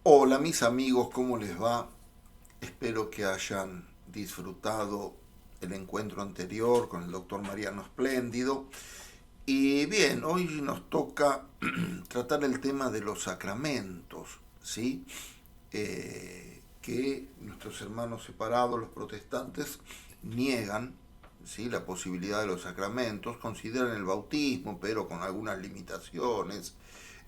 Hola mis amigos, ¿cómo les va? Espero que hayan disfrutado el encuentro anterior con el doctor Mariano Espléndido. Y bien, hoy nos toca tratar el tema de los sacramentos, ¿sí? Que nuestros hermanos separados, los protestantes, niegan, ¿sí? La posibilidad de los sacramentos, consideran el bautismo, pero con algunas limitaciones.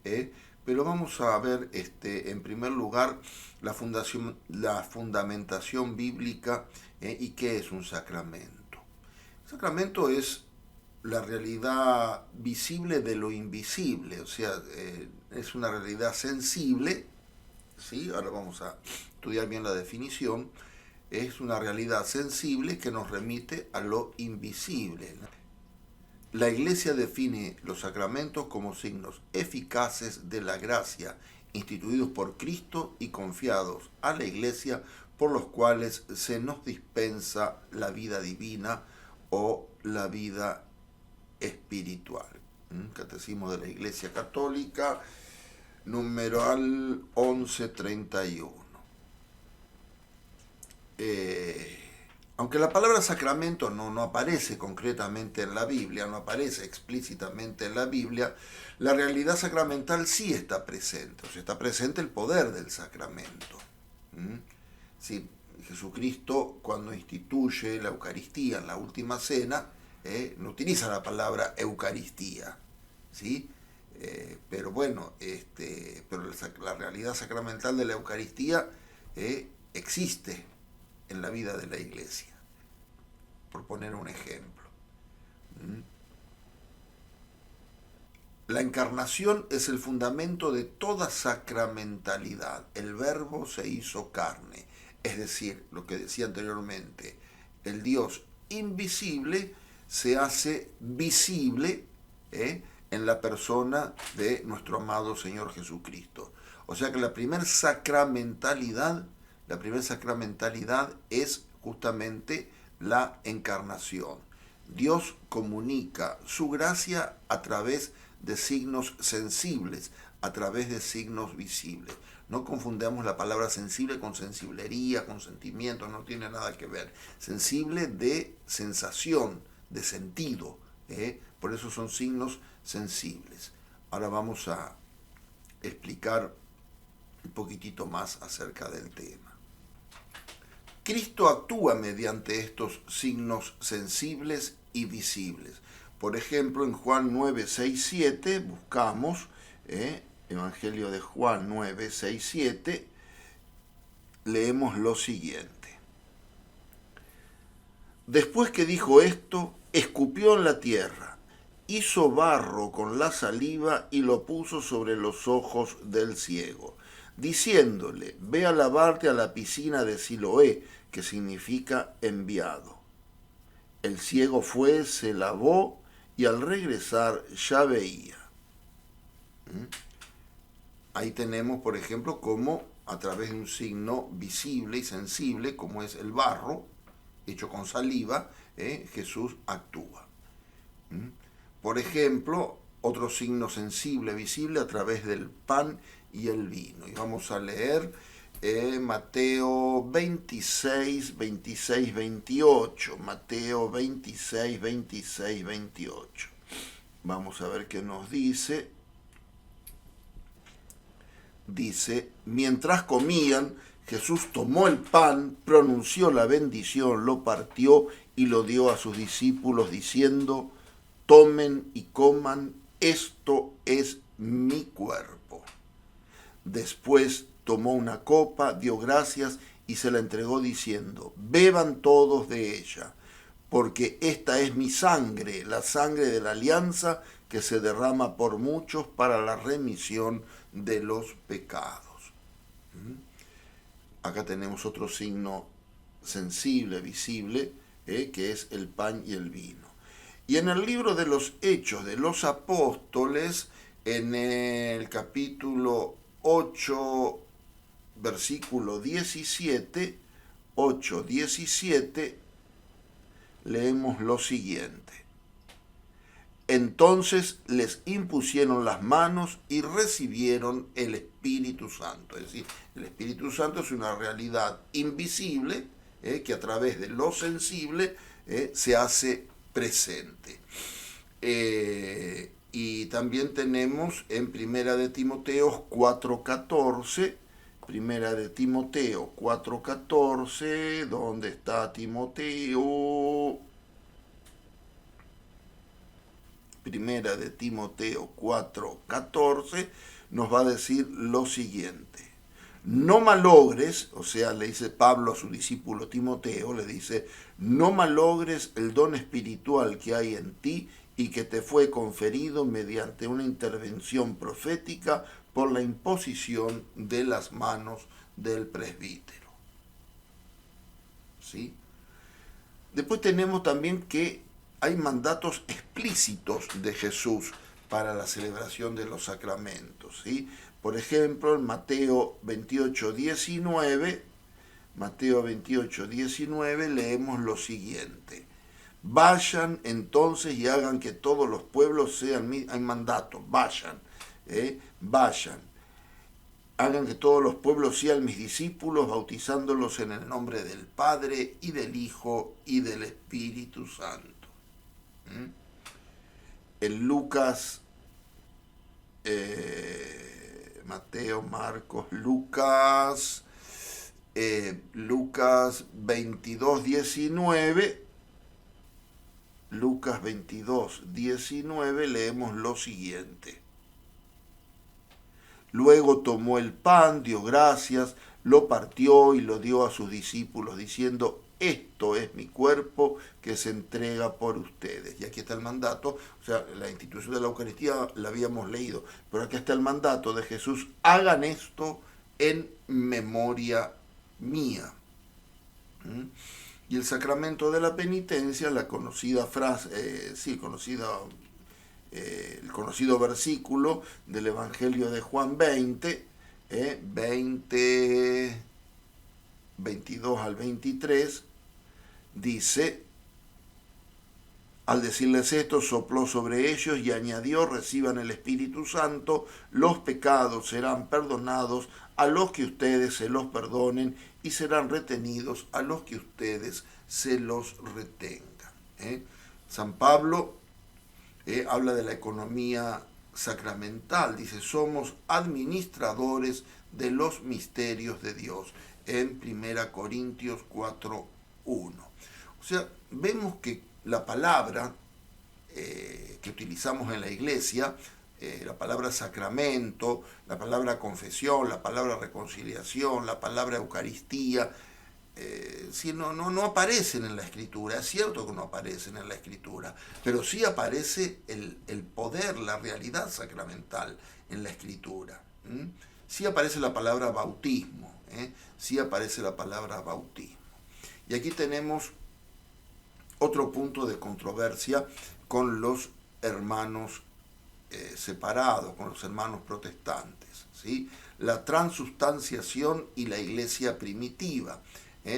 ¿eh? Pero vamos a ver, en primer lugar, la fundamentación bíblica y qué es un sacramento. El sacramento es la realidad visible de lo invisible, o sea, es una realidad sensible, ¿sí? Ahora vamos a estudiar bien la definición. Es una realidad sensible que nos remite a lo invisible. La Iglesia define los sacramentos como signos eficaces de la gracia, instituidos por Cristo y confiados a la Iglesia, por los cuales se nos dispensa la vida divina o la vida espiritual. Catecismo de la Iglesia Católica, numeral 1131. Eh, Aunque la palabra sacramento no aparece concretamente en la Biblia, no aparece explícitamente en la Biblia, la realidad sacramental sí está presente, o sea, está presente el poder del sacramento. ¿Mm? Sí, Jesucristo cuando instituye la Eucaristía en la última cena, no utiliza la palabra Eucaristía, ¿sí? Pero bueno, pero la realidad sacramental de la Eucaristía existe en la vida de la iglesia, por poner un ejemplo. La encarnación es el fundamento de toda sacramentalidad. El verbo se hizo carne, es decir, lo que decía anteriormente, el Dios invisible se hace visible en la persona de nuestro amado Señor Jesucristo. O sea que la primera sacramentalidad es justamente la encarnación. Dios comunica su gracia a través de signos sensibles, a través de signos visibles. No confundamos la palabra sensible con sensiblería, con sentimientos, no tiene nada que ver. Sensible de sensación, de sentido. Por eso son signos sensibles. Ahora vamos a explicar un poquitito más acerca del tema. Cristo actúa mediante estos signos sensibles y visibles. Por ejemplo, en Juan 9, 6, 7, buscamos Evangelio de Juan 9, 6, 7, leemos lo siguiente. Después que dijo esto, escupió en la tierra, hizo barro con la saliva y lo puso sobre los ojos del ciego, diciéndole, ve a lavarte a la piscina de Siloé, que significa enviado. El ciego fue, se lavó y al regresar ya veía. Ahí tenemos, por ejemplo, cómo a través de un signo visible y sensible, como es el barro, hecho con saliva, Jesús actúa. Por ejemplo, otro signo sensible, visible, a través del pan y el vino. Y vamos a leer Mateo 26, 26, 28. Mateo 26, 26, 28. Vamos a ver qué nos dice. Dice, mientras comían, Jesús tomó el pan, pronunció la bendición, lo partió y lo dio a sus discípulos diciendo, tomen y coman, esto es mi cuerpo. Después tomó una copa, dio gracias y se la entregó diciendo, beban todos de ella, porque esta es mi sangre, la sangre de la alianza que se derrama por muchos para la remisión de los pecados. Acá tenemos otro signo sensible, visible, que es el pan y el vino. Y en el libro de los Hechos de los Apóstoles, en el capítulo 8, versículo 17, 8, 17, leemos lo siguiente. Entonces les impusieron las manos y recibieron el Espíritu Santo. Es decir, el Espíritu Santo es una realidad invisible que a través de lo sensible se hace presente. Y también tenemos en Primera de Timoteo 4:14, Primera de Timoteo 4:14, ¿dónde está Timoteo? Primera de Timoteo 4:14 nos va a decir lo siguiente: no malogres, o sea, le dice Pablo a su discípulo Timoteo, le dice, no malogres el don espiritual que hay en ti y que te fue conferido mediante una intervención profética por la imposición de las manos del presbítero. ¿Sí? Después tenemos también que hay mandatos explícitos de Jesús para la celebración de los sacramentos, ¿sí? Por ejemplo, en Mateo 28:19, leemos lo siguiente: vayan entonces y hagan que todos los pueblos sean hay mandato, vayan, hagan que todos los pueblos sean mis discípulos, bautizándolos en el nombre del Padre y del Hijo y del Espíritu Santo. En Lucas, Mateo, Marcos, Lucas 22:19, Lucas 22:19 leemos lo siguiente: luego tomó el pan, dio gracias, lo partió y lo dio a sus discípulos, diciendo, esto es mi cuerpo que se entrega por ustedes. Y aquí está el mandato, o sea, la institución de la Eucaristía la habíamos leído, pero aquí está el mandato de Jesús: hagan esto en memoria mía. Y el sacramento de la penitencia, la conocida frase, el conocido versículo del Evangelio de Juan 22 al 23, dice, al decirles esto, sopló sobre ellos y añadió, reciban el Espíritu Santo, los pecados serán perdonados a los que ustedes se los perdonen y serán retenidos a los que ustedes se los retengan. San Pablo habla de la economía sacramental, dice, somos administradores de los misterios de Dios, en 1 Corintios 4:1. O sea, vemos que la palabra que utilizamos en la iglesia, la palabra sacramento, la palabra confesión, la palabra reconciliación, la palabra Eucaristía, no aparecen en la Escritura. Es cierto que no aparecen en la Escritura, pero sí aparece el poder, la realidad sacramental en la Escritura. Sí aparece la palabra bautismo, sí aparece la palabra bautismo. Y aquí tenemos otro punto de controversia con los hermanos separados, con los hermanos protestantes, ¿sí? La transubstanciación y la iglesia primitiva.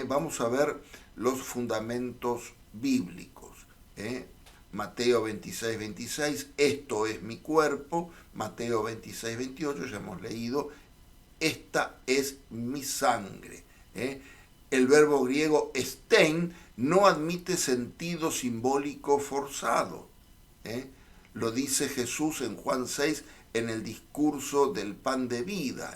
Vamos a ver los fundamentos bíblicos. Mateo 26:26, esto es mi cuerpo. Mateo 26:28, ya hemos leído, esta es mi sangre. El verbo griego stein no admite sentido simbólico forzado. Lo dice Jesús en Juan 6 en el discurso del pan de vida.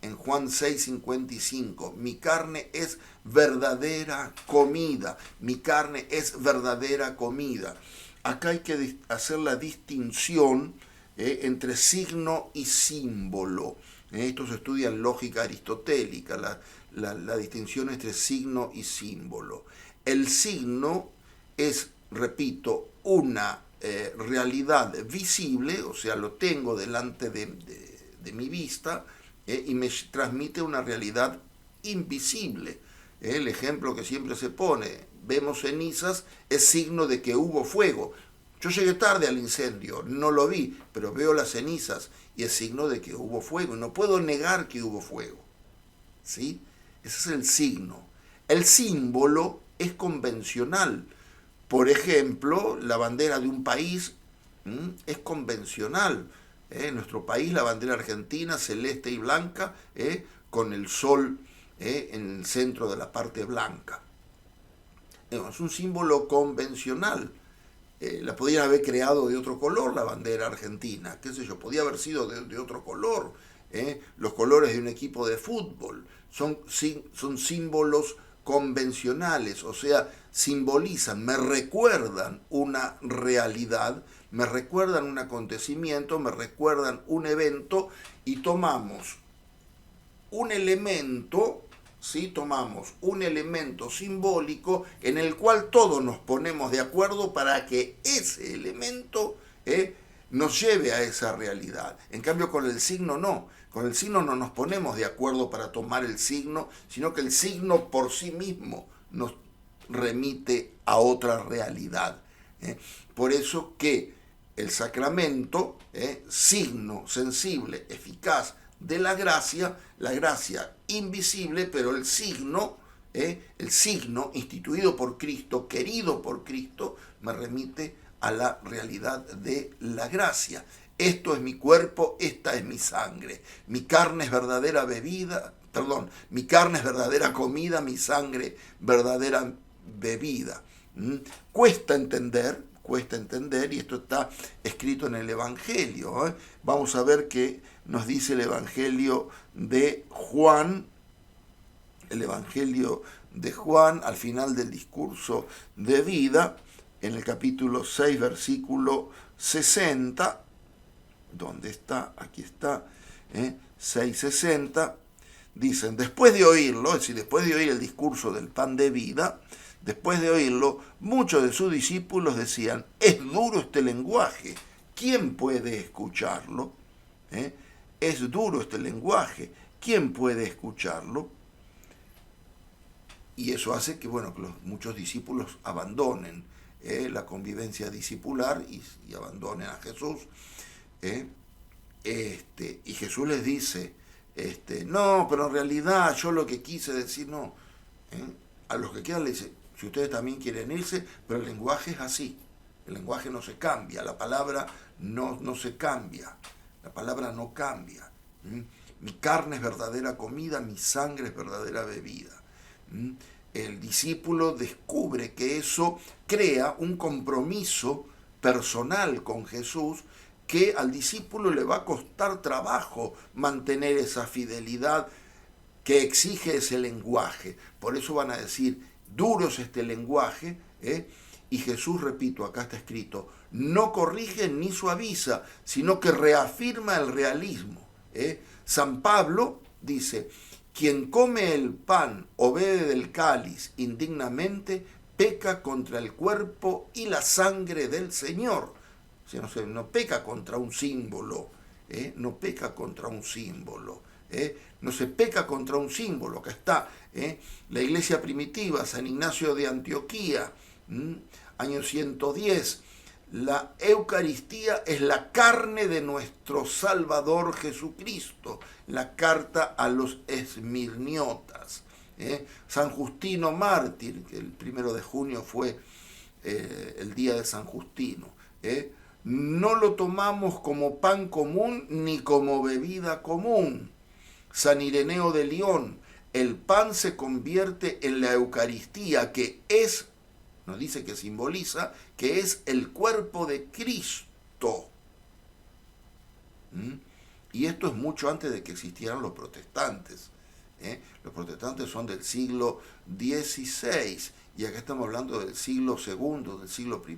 En Juan 6:55, mi carne es verdadera comida, mi carne es verdadera comida. Acá hay que hacer la distinción entre signo y símbolo. Esto se estudia en lógica aristotélica, la distinción entre signo y símbolo. El signo es, repito, una realidad visible, o sea, lo tengo delante de mi vista, y me transmite una realidad invisible. El ejemplo que siempre se pone, vemos cenizas, es signo de que hubo fuego. Yo llegué tarde al incendio, no lo vi, pero veo las cenizas y es signo de que hubo fuego. No puedo negar que hubo fuego. ¿Sí? Ese es el signo. El símbolo es convencional. Por ejemplo, la bandera de un país Es convencional. En nuestro país la bandera argentina celeste y blanca, con el sol en el centro de la parte blanca. Es un símbolo convencional. La podían haber creado de otro color la bandera argentina, qué sé yo, podía haber sido de otro color. Los colores de un equipo de fútbol son símbolos convencionales, o sea, simbolizan, me recuerdan una realidad, me recuerdan un acontecimiento, me recuerdan un evento, y tomamos un elemento, ¿sí? Tomamos un elemento simbólico en el cual todos nos ponemos de acuerdo para que ese elemento nos lleve a esa realidad. En cambio, con el signo no. Con el signo no nos ponemos de acuerdo para tomar el signo, sino que el signo por sí mismo nos remite a otra realidad. Por eso que el sacramento, signo sensible, eficaz de la gracia invisible, pero el signo instituido por Cristo, querido por Cristo, me remite a la realidad de la gracia. Esto es mi cuerpo, esta es mi sangre. Mi carne es verdadera mi carne es verdadera comida, mi sangre verdadera bebida. Cuesta entender, y esto está escrito en el Evangelio. Vamos a ver qué nos dice el Evangelio de Juan, al final del discurso de vida, en el capítulo 6, versículo 60, ¿dónde está? Aquí está, 6:60, dicen, después de oírlo, es decir, después de oír el discurso del pan de vida, después de oírlo, muchos de sus discípulos decían, es duro este lenguaje, ¿quién puede escucharlo? Es duro este lenguaje, ¿quién puede escucharlo? Y eso hace que, bueno, que muchos discípulos abandonen la convivencia discipular y abandonen a Jesús. Y Jesús les dice, no, pero en realidad yo lo que quise decir, no. A los que quedan le dice, si ustedes también quieren irse, pero el lenguaje es así. El lenguaje no se cambia, la palabra no se cambia, la palabra no cambia. Mi carne es verdadera comida, mi sangre es verdadera bebida. El discípulo descubre que eso crea un compromiso personal con Jesús, que al discípulo le va a costar trabajo mantener esa fidelidad que exige ese lenguaje. Por eso van a decir, duro es este lenguaje, y Jesús, repito, acá está escrito, no corrige ni suaviza, sino que reafirma el realismo. San Pablo dice, quien come el pan o bebe del cáliz indignamente, peca contra el cuerpo y la sangre del Señor. O sea, no peca contra un símbolo, no peca contra un símbolo. No se peca contra un símbolo. Acá está la iglesia primitiva, San Ignacio de Antioquía, año 110. La Eucaristía es la carne de nuestro Salvador Jesucristo. La carta a los esmirniotas. San Justino mártir, que el 1 de junio fue el día de San Justino. No lo tomamos como pan común ni como bebida común. San Ireneo de León, el pan se convierte en la Eucaristía, que es, nos dice que simboliza, que es el cuerpo de Cristo. Y esto es mucho antes de que existieran los protestantes. Los protestantes son del siglo XVI, y acá estamos hablando del siglo II, del siglo I,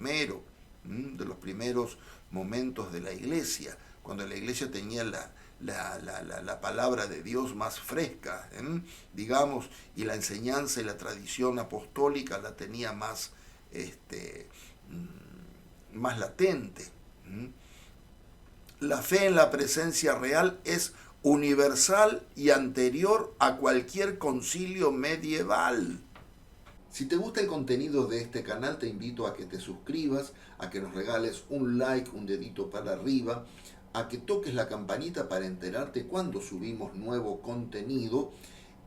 de los primeros momentos de la iglesia, cuando la iglesia tenía la palabra de Dios más fresca, digamos, y la enseñanza y la tradición apostólica la tenía más latente. La fe en la presencia real es universal y anterior a cualquier concilio medieval. Si te gusta el contenido de este canal, te invito a que te suscribas, a que nos regales un like, un dedito para arriba, a que toques la campanita para enterarte cuando subimos nuevo contenido,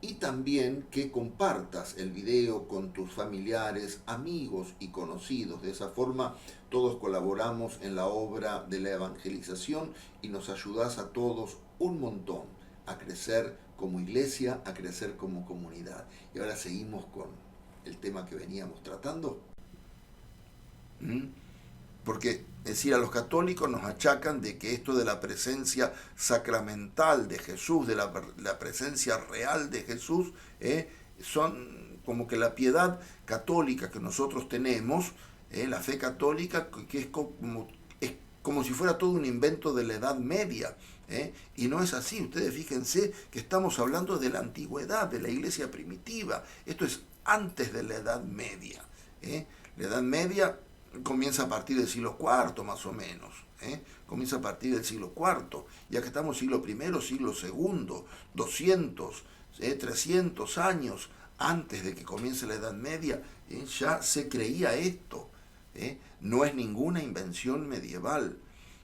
y también que compartas el video con tus familiares, amigos y conocidos. De esa forma todos colaboramos en la obra de la evangelización y nos ayudas a todos un montón a crecer como iglesia, a crecer como comunidad. Y ahora seguimos con el tema que veníamos tratando. Porque, es decir, a los católicos nos achacan de que esto de la presencia sacramental de Jesús, de la presencia real de Jesús, son como que la piedad católica que nosotros tenemos, la fe católica, que es como si fuera todo un invento de la Edad Media. Y no es así. Ustedes fíjense que estamos hablando de la antigüedad, de la iglesia primitiva. Esto es antes de la Edad Media. La Edad Media comienza a partir del siglo IV más o menos, comienza a partir del siglo IV, ya que estamos siglo I, siglo II, 200, 300 años antes de que comience la Edad Media, ya se creía esto, no es ninguna invención medieval,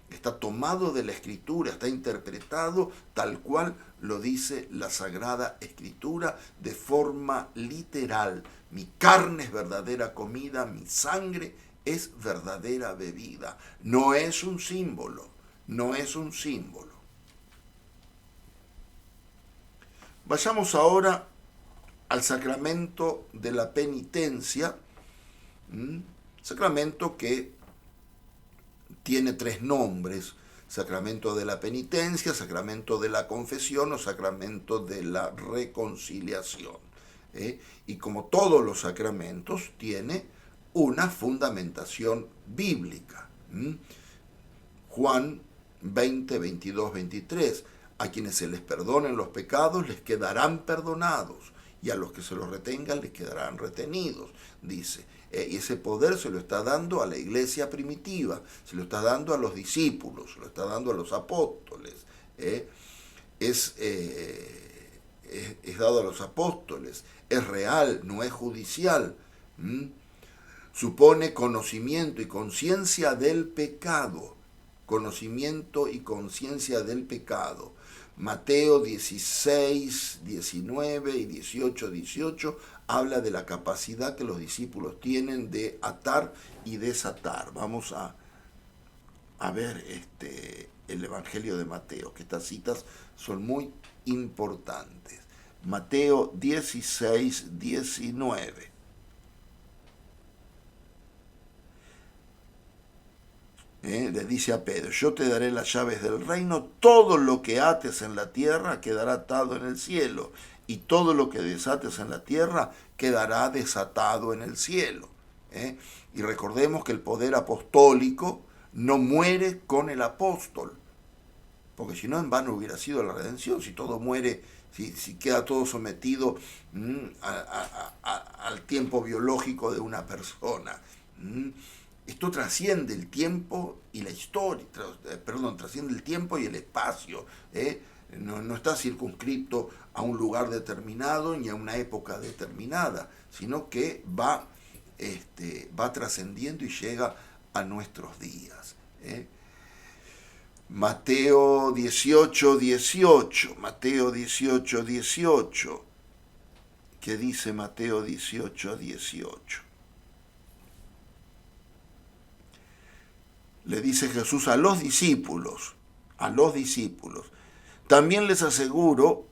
está tomado de la Escritura, está interpretado tal cual lo dice la Sagrada Escritura de forma literal. Mi carne es verdadera comida, mi sangre es verdadera bebida. No es un símbolo, no es un símbolo. Vayamos ahora al sacramento de la penitencia, sacramento que tiene 3 nombres: sacramento de la penitencia, sacramento de la confesión o sacramento de la reconciliación. Y como todos los sacramentos, tiene una fundamentación bíblica. Juan 20, 22, 23. A quienes se les perdonen los pecados les quedarán perdonados, y a los que se los retengan les quedarán retenidos, dice. Y ese poder se lo está dando a la iglesia primitiva, se lo está dando a los discípulos, se lo está dando a los apóstoles. Es dado a los apóstoles, es real, no es judicial. Supone conocimiento y conciencia del pecado. Conocimiento y conciencia del pecado. Mateo 16, 19 y 18, 18 habla de la capacidad que los discípulos tienen de atar y desatar. Vamos a ver el Evangelio de Mateo, que estas citas son muy importantes. Mateo 16, 19. Le dice a Pedro: yo te daré las llaves del reino, todo lo que ates en la tierra quedará atado en el cielo, y todo lo que desates en la tierra quedará desatado en el cielo. Y recordemos que el poder apostólico no muere con el apóstol, porque si no, en vano hubiera sido la redención. Si todo muere, si queda todo sometido al tiempo biológico de una persona. Esto trasciende el tiempo y la historia, trasciende el tiempo y el espacio. No está circunscripto a un lugar determinado ni a una época determinada, sino que va trascendiendo y llega a nuestros días. Mateo 18, 18. Mateo 18, 18. ¿Qué dice Mateo 18, 18? Le dice Jesús a los discípulos, también les aseguro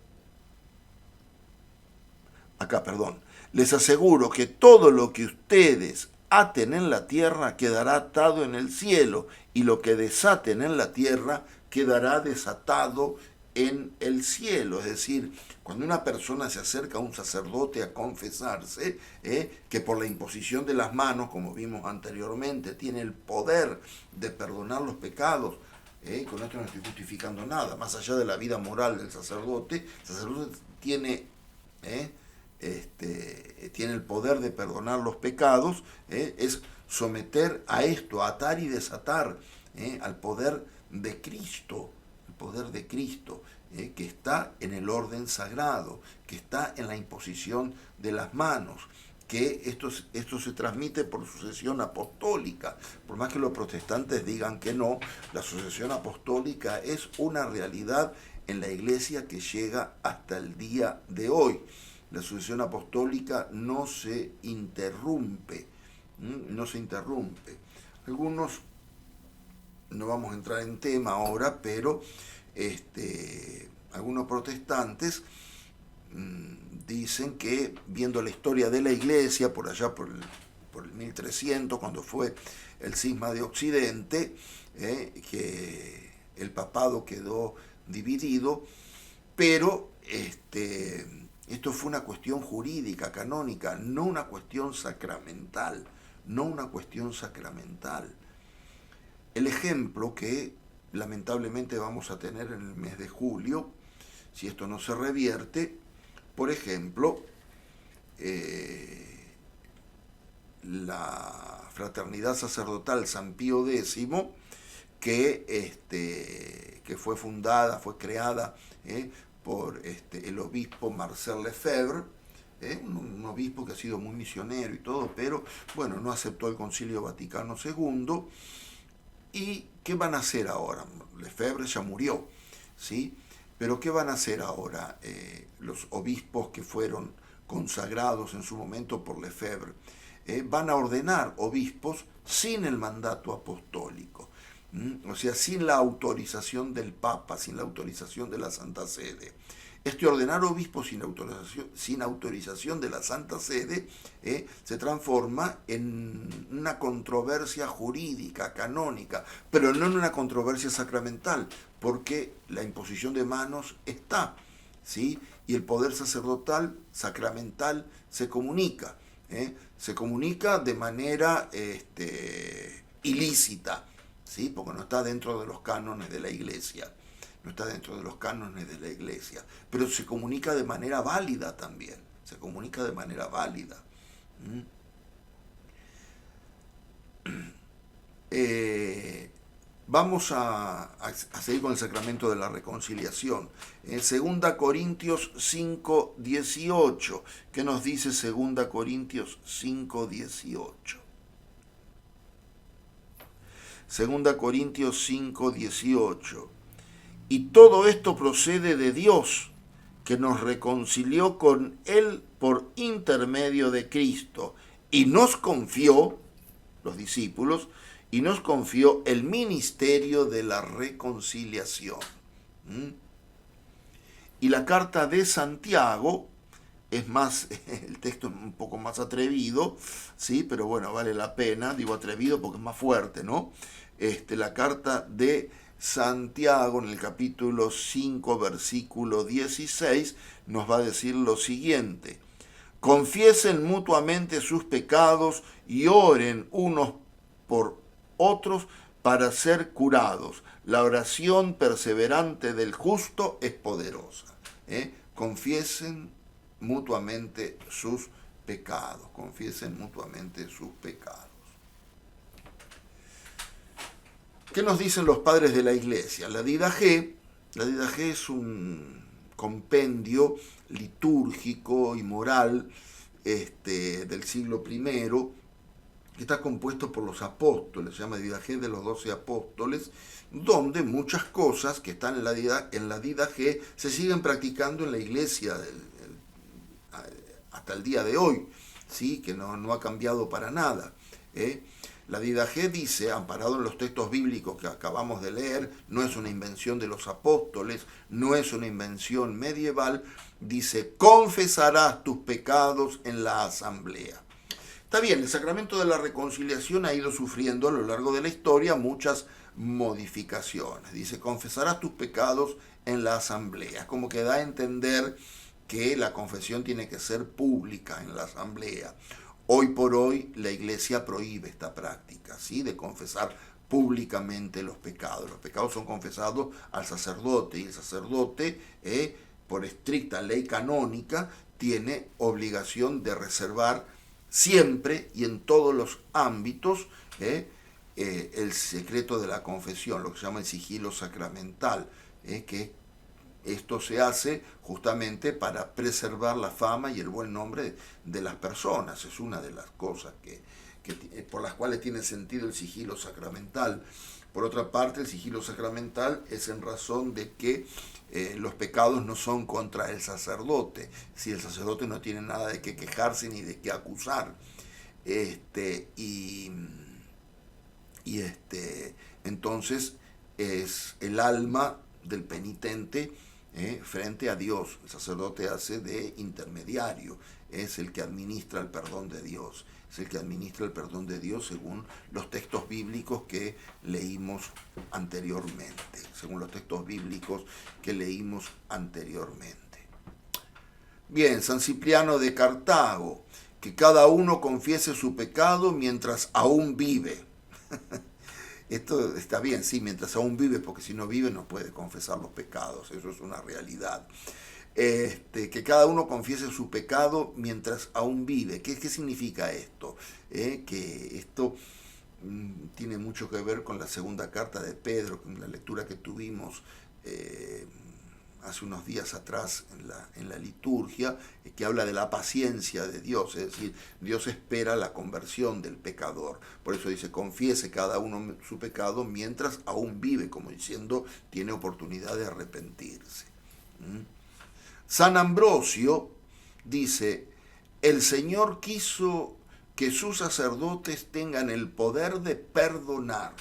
que todo lo que ustedes aten en la tierra quedará atado en el cielo, y lo que desaten en la tierra quedará desatado en el cielo. Es decir, cuando una persona se acerca a un sacerdote a confesarse, que por la imposición de las manos, como vimos anteriormente, tiene el poder de perdonar los pecados, con esto no estoy justificando nada, más allá de la vida moral del sacerdote, el sacerdote tiene el poder de perdonar los pecados, es someter a esto, a atar y desatar, al poder de Cristo, que está en el orden sagrado, que está en la imposición de las manos, que esto se transmite por sucesión apostólica. Por más que los protestantes digan que no, la sucesión apostólica es una realidad en la Iglesia que llega hasta el día de hoy. La sucesión apostólica no se interrumpe, no se interrumpe. Algunos, no vamos a entrar en tema ahora, pero algunos protestantes dicen que, viendo la historia de la Iglesia, por allá por el 1300, cuando fue el cisma de Occidente, que el papado quedó dividido, pero esto fue una cuestión jurídica, canónica, no una cuestión sacramental, no una cuestión sacramental. El ejemplo que lamentablemente vamos a tener en el mes de julio, si esto no se revierte, por ejemplo, la fraternidad sacerdotal San Pío X, que fue fundada, fue creada por el obispo Marcel Lefebvre, un obispo que ha sido muy misionero y todo, pero bueno, no aceptó el Concilio Vaticano II. ¿Y qué van a hacer ahora? Lefebvre ya murió, ¿sí? Pero ¿qué van a hacer ahora los obispos que fueron consagrados en su momento por Lefebvre? Van a ordenar obispos sin el mandato apostólico, o sea, sin la autorización del Papa, sin la autorización de la Santa Sede. Ordenar obispos sin autorización de la Santa Sede se transforma en una controversia jurídica, canónica, pero no en una controversia sacramental, porque la imposición de manos está, ¿sí? Y el poder sacerdotal, sacramental, se comunica de manera ilícita, ¿sí? Porque no está dentro de los cánones de la Iglesia. No está dentro de los cánones de la Iglesia, pero se comunica de manera válida también, se comunica de manera válida. Vamos a seguir con el sacramento de la reconciliación. 2 Corintios 5:18. ¿Qué nos dice 2 Corintios 5:18? 2 Corintios 5:18. Y todo esto procede de Dios, que nos reconcilió con Él por intermedio de Cristo, y nos confió, los discípulos, y nos confió el ministerio de la reconciliación. Y la carta de Santiago es más, el texto es un poco más atrevido, sí, pero bueno, vale la pena, digo atrevido porque es más fuerte, ¿no? La carta de Santiago, en el capítulo 5, versículo 16, nos va a decir lo siguiente: confiesen mutuamente sus pecados y oren unos por otros para ser curados. La oración perseverante del justo es poderosa. Confiesen mutuamente sus pecados. Confiesen mutuamente sus pecados. ¿Qué nos dicen los padres de la Iglesia? La Didaché es un compendio litúrgico y moral del siglo I, que está compuesto por los apóstoles, se llama Didaché de los 12 apóstoles, donde muchas cosas que están en la Didaché se siguen practicando en la Iglesia hasta el día de hoy, ¿sí? Que no ha cambiado para nada. La Didaché dice, amparado en los textos bíblicos que acabamos de leer, no es una invención de los apóstoles, no es una invención medieval, dice: confesarás tus pecados en la asamblea. Está bien, el sacramento de la reconciliación ha ido sufriendo a lo largo de la historia muchas modificaciones. Dice: confesarás tus pecados en la asamblea. Es como que da a entender que la confesión tiene que ser pública en la asamblea. Hoy por hoy la Iglesia prohíbe esta práctica, ¿sí? De confesar públicamente los pecados. Los pecados son confesados al sacerdote, y el sacerdote, por estricta ley canónica, tiene obligación de reservar siempre y en todos los ámbitos el secreto de la confesión, lo que se llama el sigilo sacramental, que esto se hace justamente para preservar la fama y el buen nombre de las personas. Es una de las cosas por las cuales tiene sentido el sigilo sacramental. Por otra parte, el sigilo sacramental es en razón de que los pecados no son contra el sacerdote, si el sacerdote no tiene nada de qué quejarse ni de qué acusar. Entonces es el alma del penitente frente a Dios. El sacerdote hace de intermediario, es el que administra el perdón de Dios, es el que administra el perdón de Dios según los textos bíblicos que leímos anteriormente, Bien, San Cipriano de Cartago, que cada uno confiese su pecado mientras aún vive. Esto está bien, sí, mientras aún vive, porque si no vive no puede confesar los pecados, eso es una realidad. Que cada uno confiese su pecado mientras aún vive. ¿Qué significa esto? Que esto tiene mucho que ver con la segunda carta de Pedro, con la lectura que tuvimos hace unos días atrás en la liturgia, que habla de la paciencia de Dios, es decir, Dios espera la conversión del pecador. Por eso dice, confiese cada uno su pecado mientras aún vive, como diciendo, tiene oportunidad de arrepentirse. San Ambrosio dice, el Señor quiso que sus sacerdotes tengan el poder de perdonar,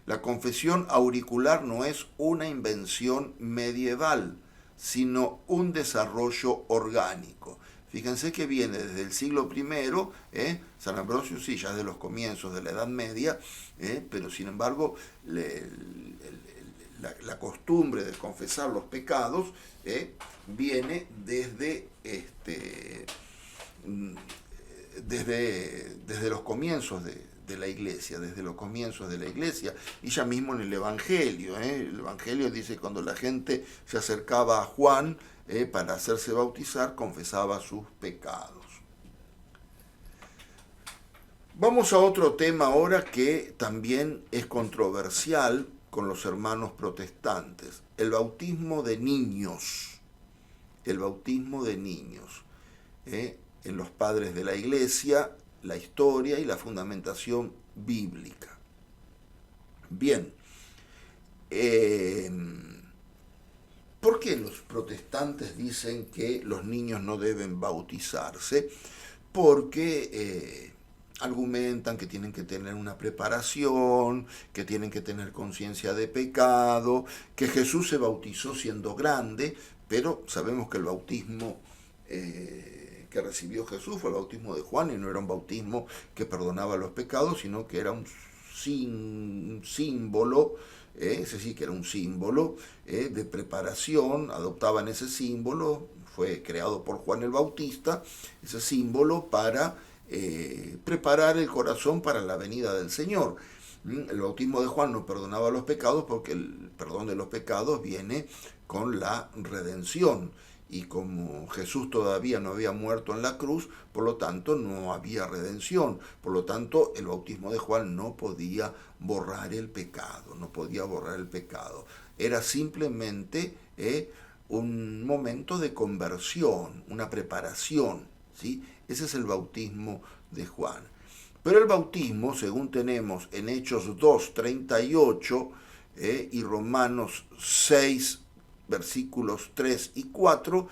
La confesión auricular no es una invención medieval, sino un desarrollo orgánico. Fíjense que viene desde el siglo I, San Ambrosio sí, ya de los comienzos de la Edad Media, pero sin embargo la costumbre de confesar los pecados viene desde los comienzos de la Iglesia, y ya mismo en el Evangelio. El Evangelio dice, cuando la gente se acercaba a Juan para hacerse bautizar, confesaba sus pecados. Vamos a otro tema ahora que también es controversial con los hermanos protestantes, el bautismo de niños. En los padres de la Iglesia, la historia y la fundamentación bíblica. Bien, ¿por qué los protestantes dicen que los niños no deben bautizarse? Porque argumentan que tienen que tener una preparación, que tienen que tener conciencia de pecado, que Jesús se bautizó siendo grande, pero sabemos que el bautismo que recibió Jesús fue el bautismo de Juan, y no era un bautismo que perdonaba los pecados, sino que era un símbolo, de preparación. Adoptaban ese símbolo, fue creado por Juan el Bautista, ese símbolo para preparar el corazón para la venida del Señor. El bautismo de Juan no perdonaba los pecados, porque el perdón de los pecados viene con la redención. Y como Jesús todavía no había muerto en la cruz, por lo tanto no había redención. Por lo tanto, el bautismo de Juan no podía borrar el pecado, Era simplemente un momento de conversión, una preparación, ¿sí? Ese es el bautismo de Juan. Pero el bautismo, según tenemos en Hechos 2:38 y Romanos 6, versículos 3 y 4,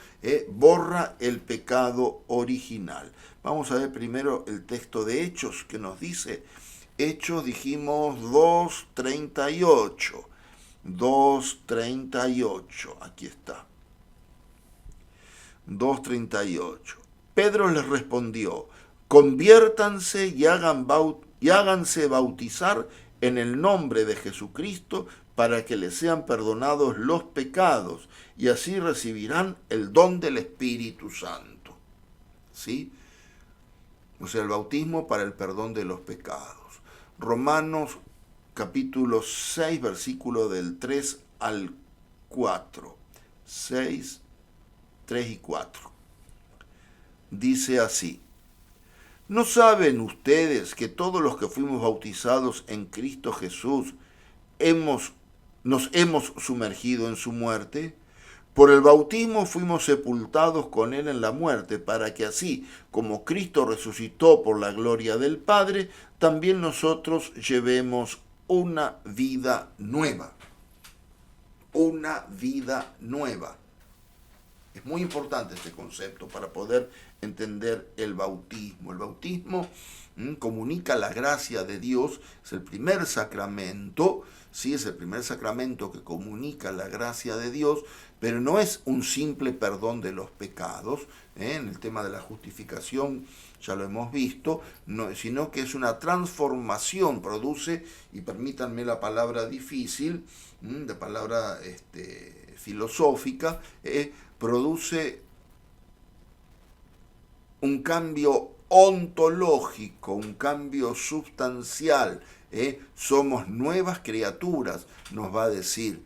borra el pecado original. Vamos a ver primero el texto de Hechos, que nos dice, Hechos, dijimos, 2:38. 2:38, aquí está. 2:38. Pedro les respondió, conviértanse y háganse bautizar en el nombre de Jesucristo para que les sean perdonados los pecados, y así recibirán el don del Espíritu Santo. ¿Sí? O sea, el bautismo para el perdón de los pecados. Romanos capítulo 6, versículo del 3 al 4. 6, 3 y 4. Dice así: ¿no saben ustedes que todos los que fuimos bautizados en Cristo Jesús nos hemos sumergido en su muerte? Por el bautismo fuimos sepultados con Él en la muerte, para que así como Cristo resucitó por la gloria del Padre, también nosotros llevemos una vida nueva. Una vida nueva. Es muy importante este concepto para poder entender el bautismo. El bautismo comunica la gracia de Dios, es el primer sacramento, sí, es el primer sacramento que comunica la gracia de Dios, pero no es un simple perdón de los pecados, en el tema de la justificación ya lo hemos visto, no, sino que es una transformación, produce, y permítanme la palabra difícil, de palabra filosófica, produce un cambio ontológico, un cambio sustancial. Somos nuevas criaturas, nos va a decir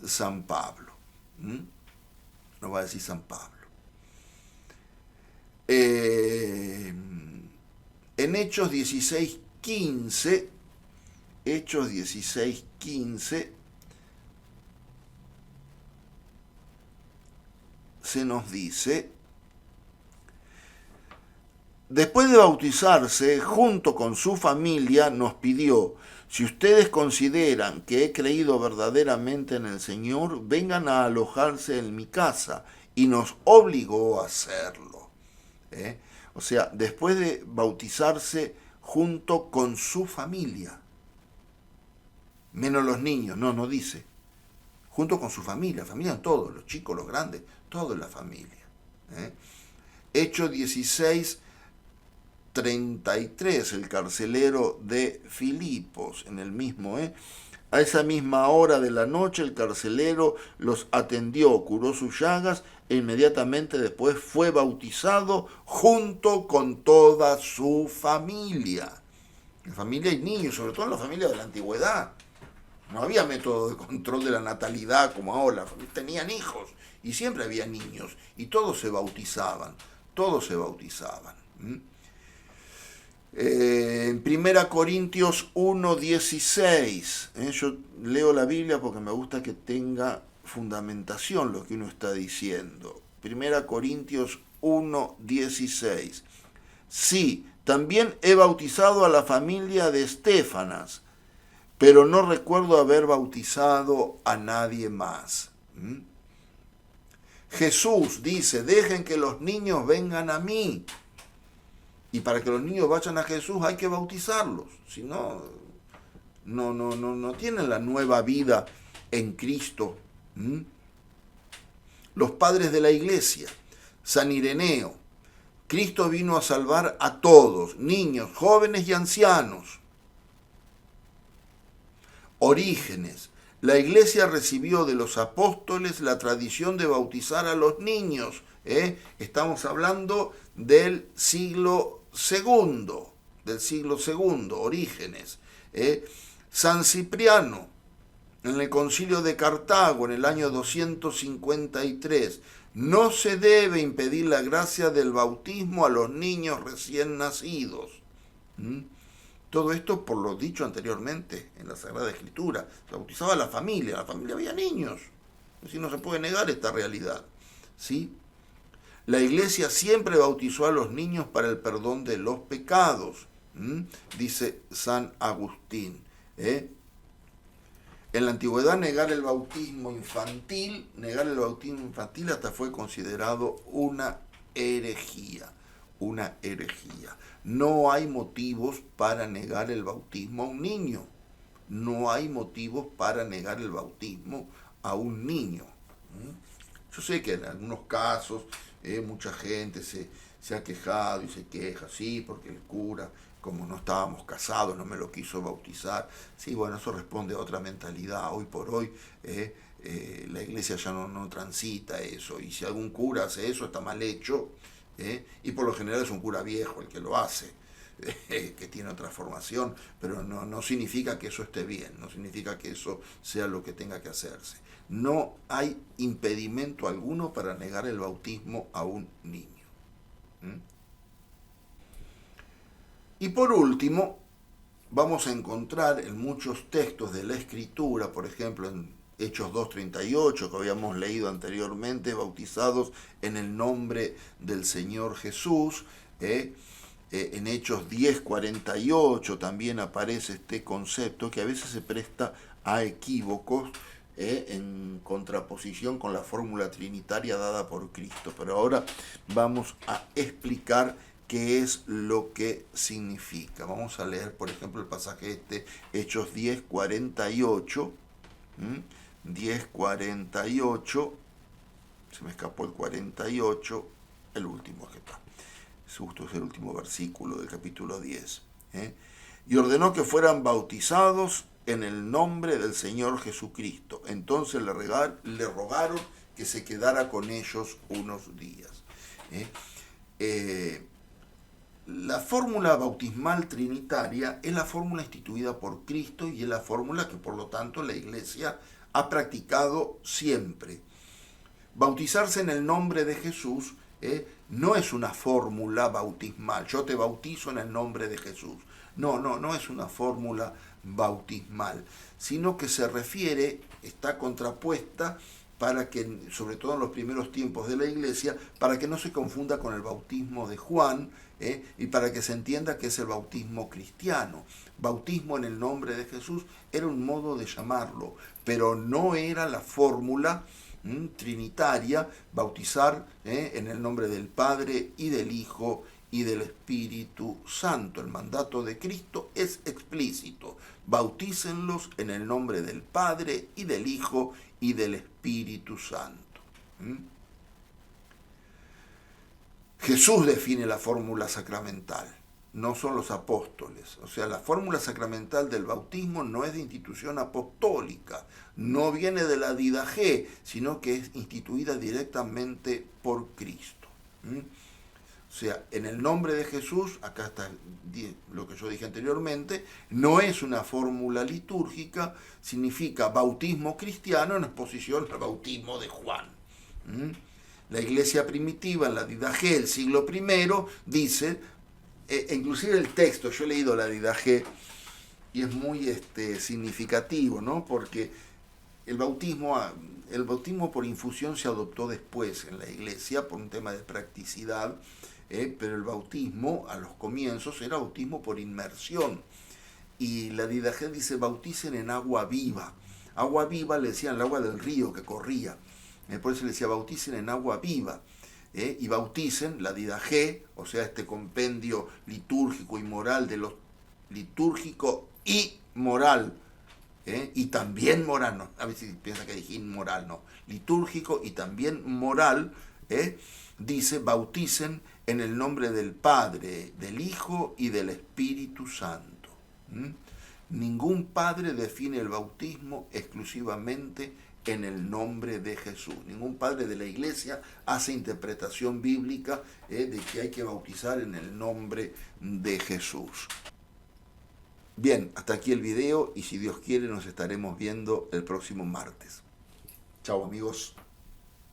San Pablo. Nos va a decir San Pablo. En Hechos 16:15, Hechos 16:15, se nos dice: después de bautizarse, junto con su familia, nos pidió: si ustedes consideran que he creído verdaderamente en el Señor, vengan a alojarse en mi casa. Y nos obligó a hacerlo. O sea, después de bautizarse junto con su familia. Menos los niños, no dice. Junto con su familia todos, los chicos, los grandes, toda la familia. Hechos 16:33, el carcelero de Filipos, en el mismo, a esa misma hora de la noche el carcelero los atendió, curó sus llagas e inmediatamente después fue bautizado junto con toda su familia. En familia y niños, sobre todo en la familia de la antigüedad. No había método de control de la natalidad como ahora. Tenían hijos y siempre había niños y todos se bautizaban. En 1 Corintios 1:16, yo leo la Biblia porque me gusta que tenga fundamentación lo que uno está diciendo. 1 Corintios 1:16. Sí, también he bautizado a la familia de Estéfanas, pero no recuerdo haber bautizado a nadie más. Jesús dice: dejen que los niños vengan a mí. Y para que los niños vayan a Jesús hay que bautizarlos. Si no, no tienen la nueva vida en Cristo. Los padres de la iglesia, San Ireneo: Cristo vino a salvar a todos, niños, jóvenes y ancianos. Orígenes: la iglesia recibió de los apóstoles la tradición de bautizar a los niños. Estamos hablando del siglo II, Orígenes. San Cipriano, en el concilio de Cartago, en el año 253, no se debe impedir la gracia del bautismo a los niños recién nacidos. Todo esto por lo dicho anteriormente en la Sagrada Escritura. Se bautizaba a la familia había niños. Así no se puede negar esta realidad. ¿Sí? La iglesia siempre bautizó a los niños para el perdón de los pecados, dice San Agustín. En la antigüedad negar el bautismo infantil hasta fue considerado una herejía. No hay motivos para negar el bautismo a un niño. Yo sé que en algunos casos mucha gente se ha quejado y se queja, sí, porque el cura, como no estábamos casados, no me lo quiso bautizar. Sí, bueno, eso responde a otra mentalidad. Hoy por hoy la iglesia ya no transita eso, y si algún cura hace eso está mal hecho, y por lo general es un cura viejo el que lo hace, que tiene otra formación, pero no significa que eso esté bien, no significa que eso sea lo que tenga que hacerse. No hay impedimento alguno para negar el bautismo a un niño. Y por último, vamos a encontrar en muchos textos de la Escritura, por ejemplo en Hechos 2:38 que habíamos leído anteriormente, bautizados en el nombre del Señor Jesús. En Hechos 10:48 también aparece este concepto que a veces se presta a equívocos, en contraposición con la fórmula trinitaria dada por Cristo. Pero ahora vamos a explicar qué es lo que significa. Vamos a leer, por ejemplo, el pasaje Hechos 10:48. 10:48, se me escapó el 48, el último que está. Justo es el último versículo del capítulo 10. Y ordenó que fueran bautizados en el nombre del Señor Jesucristo. Entonces le rogaron que se quedara con ellos unos días. La fórmula bautismal trinitaria es la fórmula instituida por Cristo y es la fórmula que por lo tanto la Iglesia ha practicado siempre. Bautizarse en el nombre de Jesús no es una fórmula bautismal. Yo te bautizo en el nombre de Jesús. No es una fórmula bautismal, sino que se refiere, está contrapuesta para que, sobre todo en los primeros tiempos de la Iglesia, para que no se confunda con el bautismo de Juan, y para que se entienda que es el bautismo cristiano. Bautismo en el nombre de Jesús era un modo de llamarlo, pero no era la fórmula trinitaria, bautizar en el nombre del Padre y del Hijo y del Espíritu Santo. El mandato de Cristo es explícito: bautícenlos en el nombre del Padre y del Hijo y del Espíritu Santo. Jesús define la fórmula sacramental, no son los apóstoles. O sea, la fórmula sacramental del bautismo no es de institución apostólica, no viene de la Didache, sino que es instituida directamente por Cristo. O sea, en el nombre de Jesús, acá está lo que yo dije anteriormente, no es una fórmula litúrgica, significa bautismo cristiano en oposición al bautismo de Juan. La iglesia primitiva, en la Didache del siglo I, dice, inclusive el texto, yo he leído la Didache y es muy significativo, ¿no? Porque el bautismo por infusión se adoptó después en la iglesia por un tema de practicidad, pero el bautismo a los comienzos era bautismo por inmersión. Y la Didache dice, bauticen en agua viva. Agua viva le decían el agua del río que corría. Por eso le decía, bauticen en agua viva. Y bauticen, la Didache, o sea, este compendio litúrgico y moral de los litúrgico y moral, y también moral, no, a veces piensa que dije inmoral, no, litúrgico y también moral, dice, bauticen en el nombre del Padre, del Hijo y del Espíritu Santo. Ningún padre define el bautismo exclusivamente en el nombre de Jesús. Ningún padre de la iglesia hace interpretación bíblica de que hay que bautizar en el nombre de Jesús. Bien, hasta aquí el video y si Dios quiere nos estaremos viendo el próximo martes. Chao amigos.